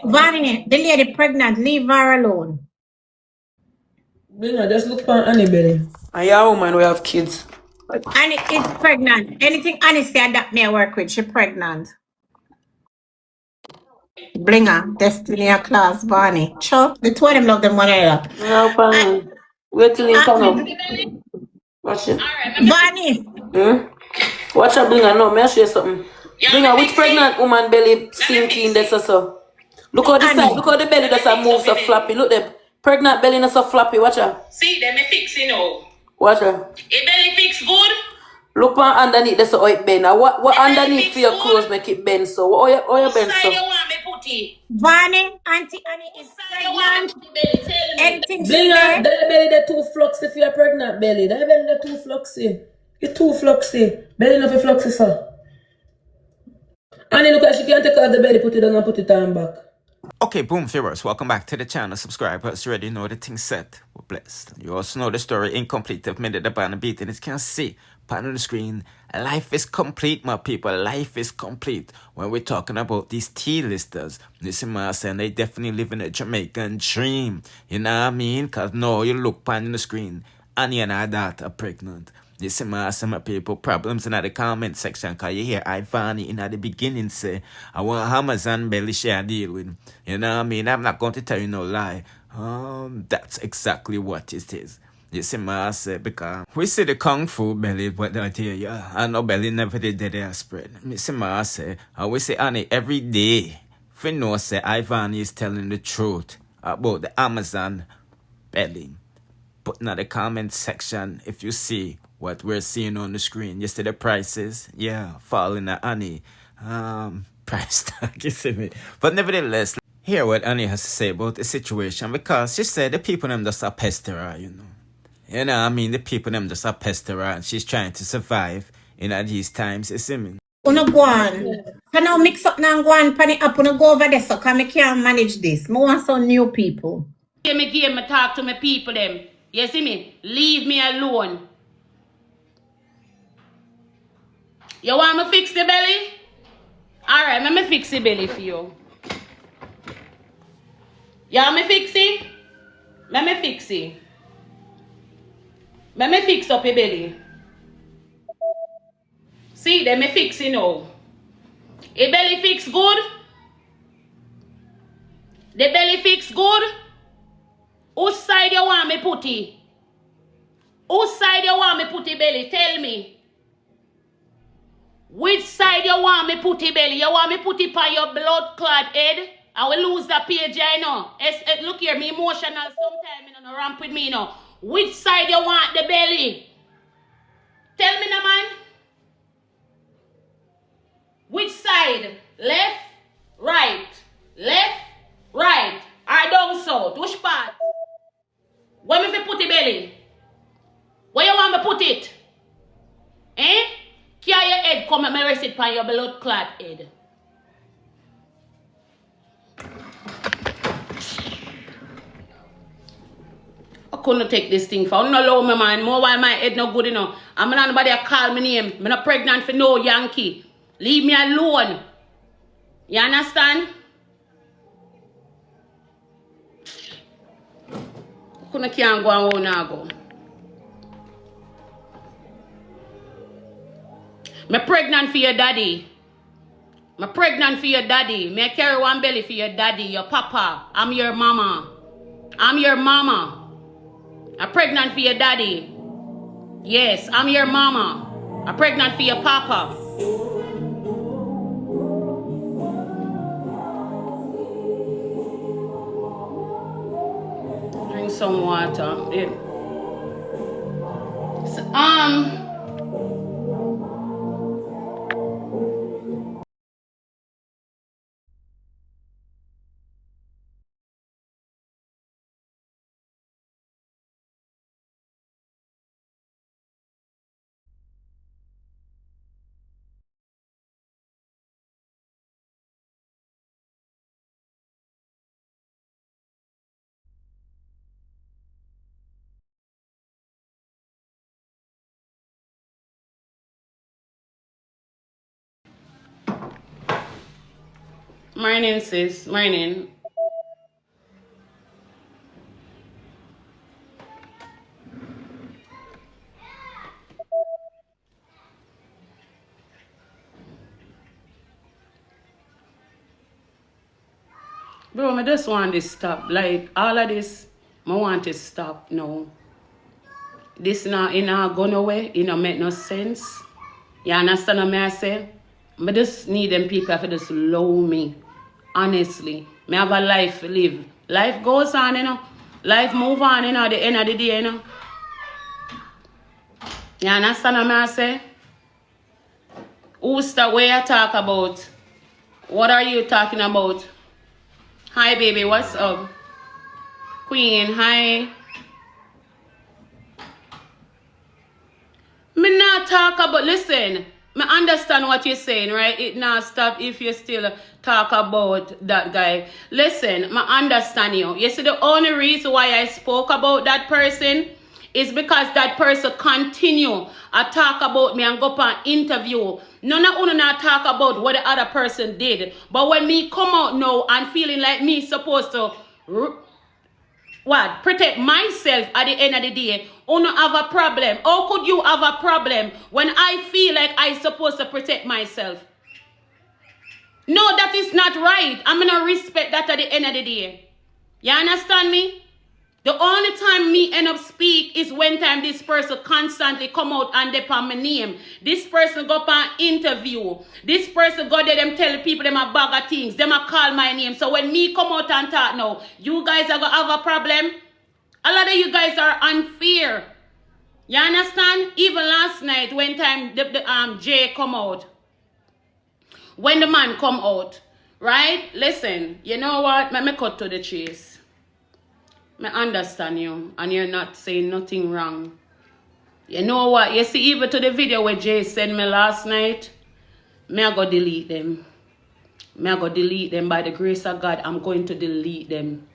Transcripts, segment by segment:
Vani, the lady pregnant, leave her alone. Blinga, just look for Annie belly. And your woman we have kids. Annie is pregnant. Anything Annie said that may work with, she pregnant. Blinger, Destiny a class, Barney. Sure, the two of them love them one another. No, pan. Wait till him come up. Watch it. Barney. Watch her, Blinga. No, may I show you something? Blinga, which pregnant woman belly sinking that's so? Look how the side, look how the belly does move so floppy. Look there. Pregnant belly not so floppy. Watch her. See, them fix you know. Watch her. It belly fix good. Look on underneath that's how it bend. Now what underneath for your clothes make it bend so? What you bend so? You want me put it? Barney, Auntie Annie is pregnant. Anything she Blinga, say? that belly the too fluxy for your pregnant belly. That belly the too fluxy. It's too fluxy. Belly not for fluxy sir. Annie look like she can't take out the belly, put it down and put it on back. Okay, boom, viewers, welcome back to the channel. Subscribers, you already know the thing set. We're blessed. You also know the story incomplete. I've made it up on the beat, and as you can see, pan on the screen, life is complete, my people. Life is complete. When we're talking about these T-listers, listen, man, saying they definitely live in a Jamaican dream. You know what I mean? Because no, you look pan on the screen, Annie and her daughter are pregnant. Listen, my people, problems in the comment section, because you hear Ivany in the beginning say, I want Amazon belly share deal with. You know what I mean? I'm not going to tell you no lie. That's exactly what it is. You see, I say, because we see the Kung Fu belly, but I tell you, I know belly never did that spread. You see, I say, we say, Annie, every day, if you know, say, Ivany is telling the truth about the Amazon belly. Put in the comment section if you see what we're seeing on the screen. You see the prices? Yeah, falling at Annie. Price tag, you see me? But nevertheless, hear what Annie has to say about the situation, because she said the people them just a pester her, you know. You know what I mean? The people them just a pester her, and she's trying to survive in these times, you see me? Uno go on. Can now mix up now and go on pan it up, uno go over there so can I can't manage this. I want some new people. Give me talk to my people them. You see me? Leave me alone. You want me fix the belly? Alright, let me fix the belly for you. You want me fix it? Let me fix it. Let me fix up your belly. See, let me fix it now. Your belly fix good? The belly fix good? Which side you want me put it? Which side you want me put the belly? Tell me. Which side you want me put the belly? You want me put it on your blood clot head? I will lose that page, I know. Look here, me emotional sometimes, you know, ramp with me, you know. Which side you want the belly? Tell me, no man. Which side? Left, right. Left, right. Or down south. Which part? Where me fi put the belly? Where you want me put it? Eh? Carry your head, come and me rest it on your blood clot head. I couldn't take this thing for. I don't allow me, man. More while my head not good enough. I'm not nobody call me name. I'm not pregnant for no Yankee. Leave me alone. You understand? Couldn't can't go and won't now go. I'm pregnant for your daddy. I'm pregnant for your daddy. I carry one belly for your daddy, your papa. I'm your mama. I'm your mama. I'm pregnant for your daddy. Yes, I'm your mama. I'm pregnant for your papa. Drink some water. So, Morning, sis. Morning. Bro, I just want this stop. Like, all of this, I want to stop now. This not go nowhere. It don't make no sense. You understand what I say? I just need them people to just love me. Honestly. I have a life to live. Life goes on, you know. Life move on, you know, at the end of the day, you know. You understand what I say? Who's the way I talk about? What are you talking about? Hi, baby, what's up? Queen, hi. Me not talk about, listen, me understand what you're saying, right? It not stop if you still talk about that guy. Listen, me understand you. You see, the only reason why I spoke about that person is because that person continue to talk about me and go up an interview. None of you not talk about what the other person did. But when me come out now and feeling like me supposed to protect myself at the end of the day, you don't have a problem. How could you have a problem when I feel like I'm supposed to protect myself? No, that is not right. I'm going to respect that at the end of the day. You understand me? The only time me end up speak is when time this person constantly come out and they on my name. This person go up an interview. This person go there, them tell people them a bag of things. Them a call my name. So when me come out and talk now, you guys are going to have a problem. A lot of you guys are unfair. You understand? Even last night when time the Jay come out. When the man come out. Right? Listen, you know what? Let me cut to the chase. I understand you, and you're not saying nothing wrong. You know what? You see, even to the video where Jay sent me last night, I go delete them. I go delete them by the grace of God. I'm going to delete them.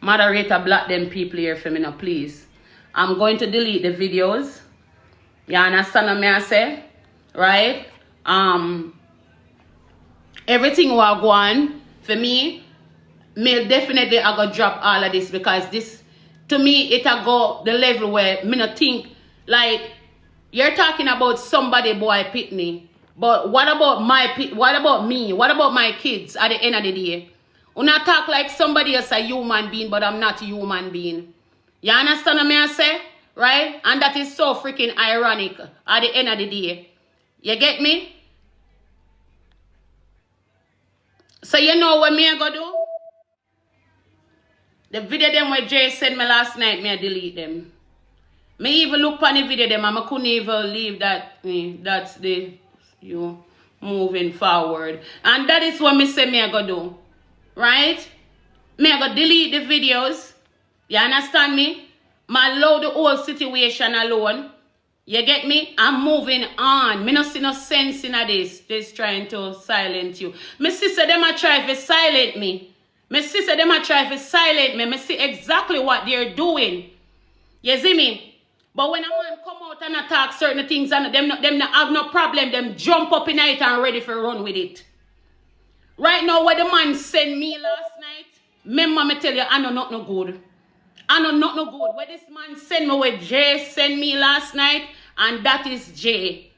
Moderator, block them people here for me now, please. I'm going to delete the videos. You understand what I say? Right? Everything will go on for me. Me definitely I go drop all of this because this, to me, it a go the level where me not think like you're talking about somebody boy pitney, but what about what about me? What about my kids at the end of the day? You not talk like somebody else a human being, but I'm not a human being. You understand what I say? Right? And that is so freaking ironic at the end of the day. You get me? So you know what me I go do? The video them where Jay sent me last night, me I delete them. Me even look on the video them and I couldn't even leave that. That's the you moving forward. And that is what me say me I go do. Right? Me I go delete the videos. You understand me? I allow the whole situation alone. You get me? I'm moving on. Me not see no sense in this. Just trying to silence you. My sister them a try to silence me. My sister, them a try to silence me. I see exactly what they're doing. You see me? But when a man come out and attack certain things and them not have no problem, them jump up in it and ready for run with it. Right now, what the man sent me last night, remember me tell you, I know not no good. I know not no good. What this man sent me, what Jay sent me last night, and that is Jay.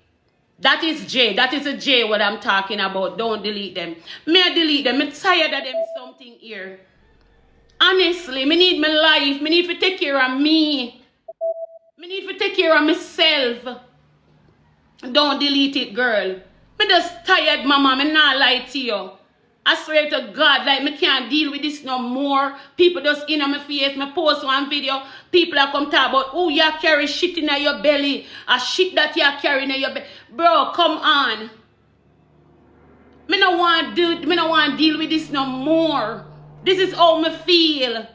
That is Jay. That is a Jay what I'm talking about. Don't delete them. Me I delete them. I'm tired of them something here. Honestly, me need my life. Me need to take care of me. Me need to take care of myself. Don't delete it, girl. Me just tired, mama. Me not lie to you. I swear to God, like me can't deal with this no more. People just in on my face. Me post one video. People are come talk about, oh, you carry shit in your belly. A shit that you carrying in your belly. Bro, come on. Me no want to deal with this no more. This is how me feel.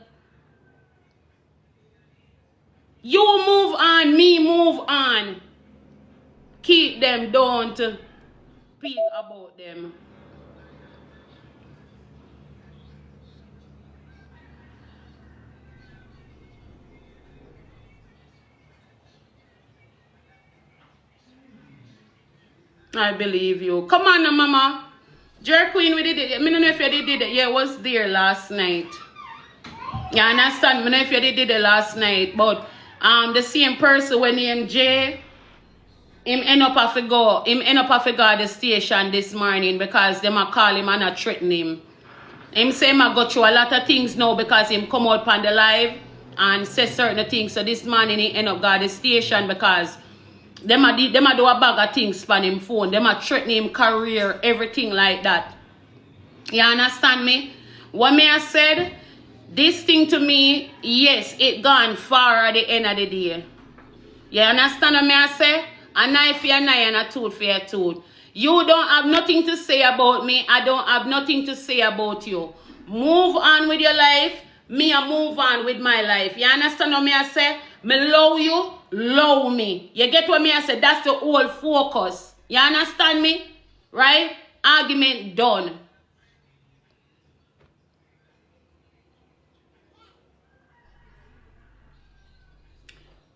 You move on, me move on. Keep them, don't speak about them. I believe you. Come on, mama. Jer Queen, we did it. I don't know if you did it. Yeah, I was there last night. You understand? I don't know if you did it last night. But the same person when named Jay, him end up have to go at the station this morning because them a call him and a threaten him. Him say him a go through a lot of things now because him come out on the live and say certain things. So this morning he end up go at the station because them a do a bag of things on him phone. Them a threaten him career, everything like that. You understand me? What me I said, this thing to me, yes, it gone far at the end of the day. You understand what me I say? A knife for your knife and a tooth for your tooth. You don't have nothing to say about me. I don't have nothing to say about you. Move on with your life. Me I move on with my life. You understand what me I say? Me love you, love me. You get what me I say? That's the whole focus. You understand me? Right? Argument done.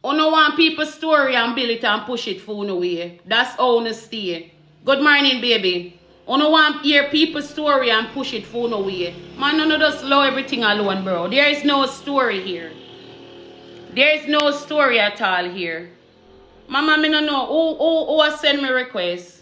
You don't want people's story and build it and push it for no way. That's how you stay. Good morning, baby. You don't want to hear people's story and push it for no way. Man, you just love everything alone, bro. There is no story here. There is no story at all here. Mama, me no know who send me request.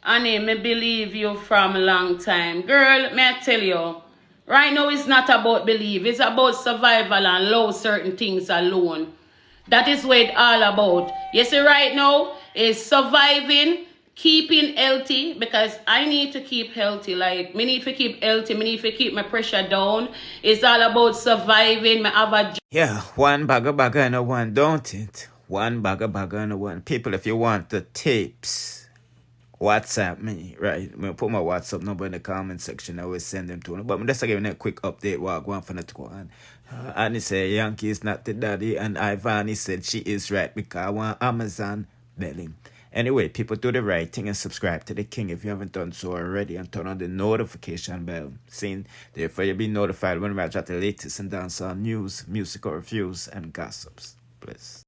Annie, me believe you from a long time. Girl, may I tell you, right now it's not about belief. It's about survival and love certain things alone. That is what it's all about. You see, right now is surviving, keeping healthy, because I need to keep healthy. Like, me need to keep healthy. Me need to keep my pressure down. It's all about surviving. Me have a Yeah, one bagger and one don't it. One bagger and one. People, if you want the tapes, WhatsApp me, right? I'm gonna put my WhatsApp number in the comment section. I will send them to you. But I'm just giving a quick update what I'm going for to go on. And he said Yankee is not the daddy, and Ivany said she is right because I want Amazon belling. Anyway, people, do the right thing and subscribe to the King if you haven't done so already, and turn on the notification bell. Therefore you'll be notified when I drop the latest in dancehall news, musical reviews, and gossips. Bless.